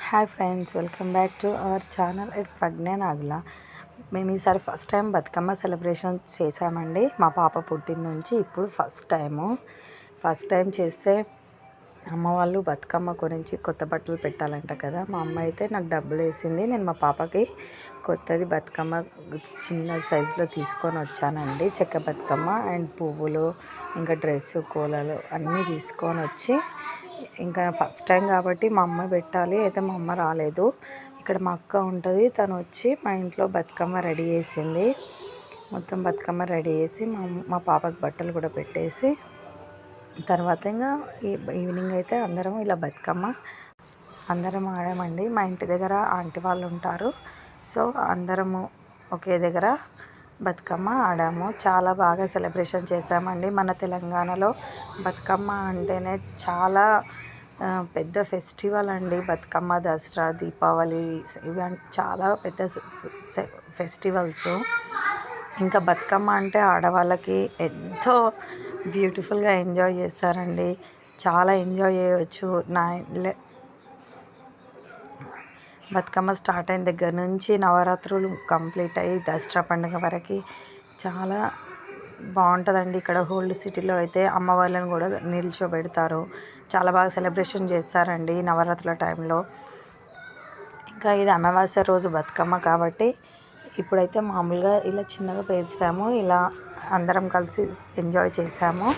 Hi friends, welcome back to our channel at Pragna Nagula. మేము ఈసారి first time Bathukamma celebration చేసామండి. మా పాప పుట్టిన నుంచి ఇప్పుడు ఫస్ట్ టైం చేస్తే అమ్మ వాళ్ళు బతుకమ్మ గురించి కొత్త బట్టలు పెట్టాలంట కదా. మా అమ్మ అయితే నాకు డబ్బులు వేసింది. నేను మా పాపకి కొత్తది బతుకమ్మ చిన్న సైజులో తీసుకొని వచ్చానండి. చెక్క బతుకమ్మ అండ్ పువ్వులు, ఇంకా డ్రెస్సు, కోలలు అన్నీ తీసుకొని వచ్చి, ఇంకా ఫస్ట్ టైం కాబట్టి మా అమ్మ పెట్టాలి. అయితే మా అమ్మ రాలేదు. ఇక్కడ మా అక్క ఉంటుంది, తను వచ్చి మా ఇంట్లో బతుకమ్మ రెడీ చేసింది. మొత్తం బతుకమ్మ రెడీ చేసి మా పాపకి బట్టలు కూడా పెట్టేసి, తర్వాత ఇంకా ఈవినింగ్ అయితే అందరం ఇలా బతుకమ్మ అందరం ఆడామండి. మా ఇంటి దగ్గర ఆంటీ వాళ్ళు ఉంటారు, సో అందరము ఒకే దగ్గర బతుకమ్మ ఆడాము. చాలా బాగా సెలబ్రేషన్ చేసామండి. మన తెలంగాణలో బతుకమ్మ అంటేనే చాలా పెద్ద ఫెస్టివల్ అండి. బతుకమ్మ, దసరా, దీపావళి ఇవి చాలా పెద్ద ఫెస్టివల్స్. ఇంకా బతుకమ్మ అంటే ఆడవాళ్ళకి ఎంతో బ్యూటిఫుల్గా ఎంజాయ్ చేస్తారండి. చాలా ఎంజాయ్ చేయవచ్చు. బతుకమ్మ స్టార్ట్ అయిన దగ్గర నుంచి నవరాత్రులు కంప్లీట్ అయ్యి దసరా పండుగ వరకు చాలా బాగుంటుందండి. ఇక్కడ ఓల్డ్ సిటీలో అయితే అమ్మవాళ్ళని కూడా నిల్చోబెడతారు. చాలా బాగా సెలబ్రేషన్ చేస్తారండి నవరాత్రుల టైంలో. ఇంకా ఇది అమావాస్య రోజు బతుకమ్మ కాబట్టి ఇప్పుడైతే మామూలుగా ఇలా చిన్నగా పేర్చాము. ఇలా అందరం కలిసి ఎంజాయ్ చేసాము.